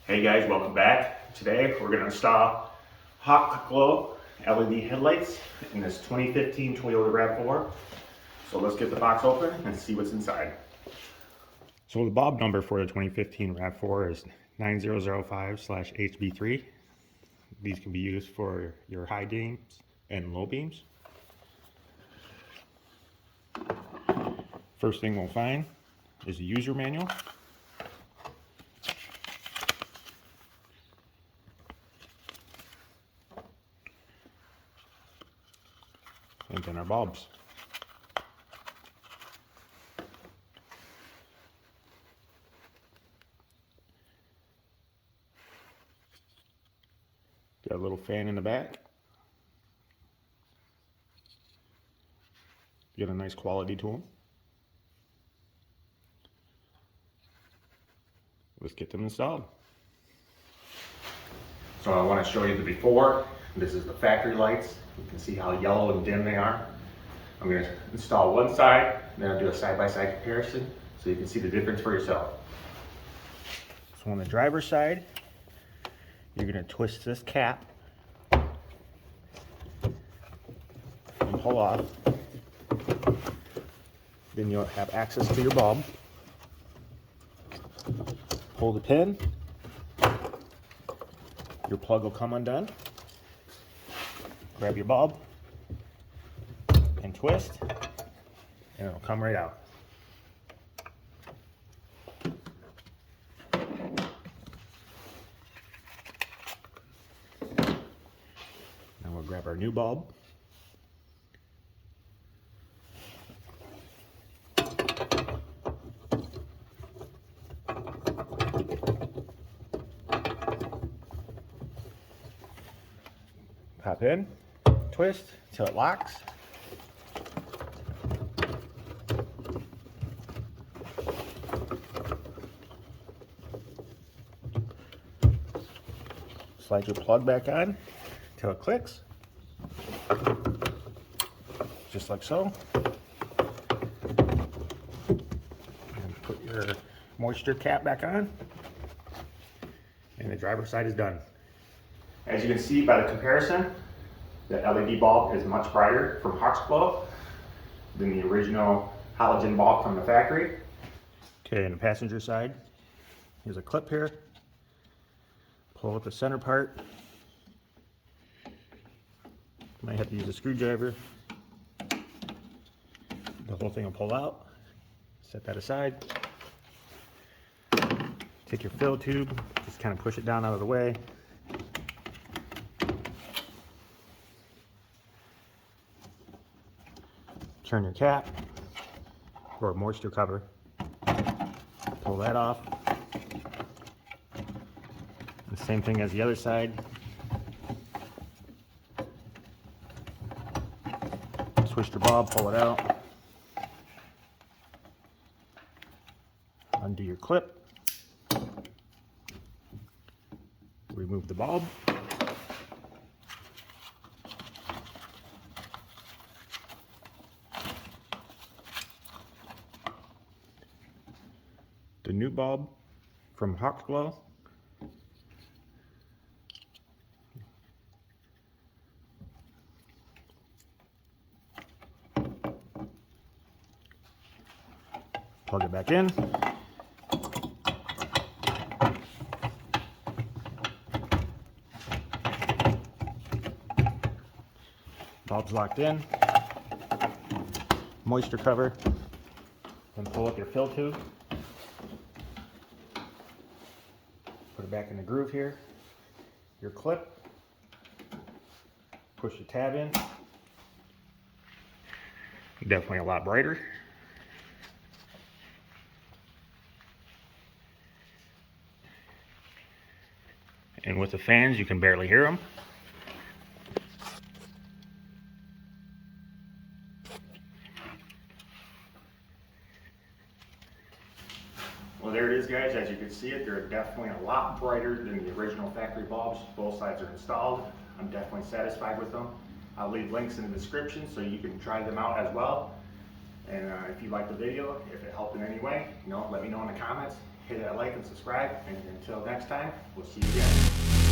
Hey guys, welcome back. Today we're going to install Hawkglow LED headlights in this 2015 Toyota RAV4. So let's get the box open and see what's inside. So the bulb number for the 2015 RAV4 is 9005/HB3. These can be used for your high beams and low beams. First thing we'll find is the user manual. And then our bulbs. Got a little fan in the back. Got a nice quality to them. Let's get them installed. So I want to show you the before. This is the factory lights. You can see how yellow and dim they are. I'm going to install one side, then I'll do a side-by-side comparison so you can see the difference for yourself. So on the driver's side, you're going to twist this cap and pull off. Then you'll have access to your bulb. Pull the pin. Your plug will come undone. Grab your bulb and twist, and it'll come right out. Now we'll grab our new bulb. Pop in, twist until it locks. Slide your plug back on until it clicks, just like so. And put your moisture cap back on, and the driver's side is done. As you can see by the comparison, the LED bulb is much brighter from Hawkglow than the original halogen bulb from the factory. Okay, on the passenger side, here's a clip here. Pull out the center part. Might have to use a screwdriver. The whole thing will pull out. Set that aside. Take your fill tube, just kind of push it down out of the way. Turn your cap or moisture cover. Pull that off. The same thing as the other side. Twist your bulb, pull it out. Undo your clip. Remove the bulb. The new bulb from Hawkglow. Plug it back in. Bulb's locked in. Moisture cover. Then pull up your fill tube. Put it back in the groove here. Your clip. Push the tab in. Definitely a lot brighter. And with the fans, you can barely hear them. Well, there it is, guys. As you can see it, they're definitely a lot brighter than the original factory bulbs. Both sides are installed. I'm definitely satisfied with them. I'll leave links in the description so you can try them out as well. And if you liked the video, if it helped in any way, let me know in the comments. hit that like and subscribe, and until next time, we'll see you again.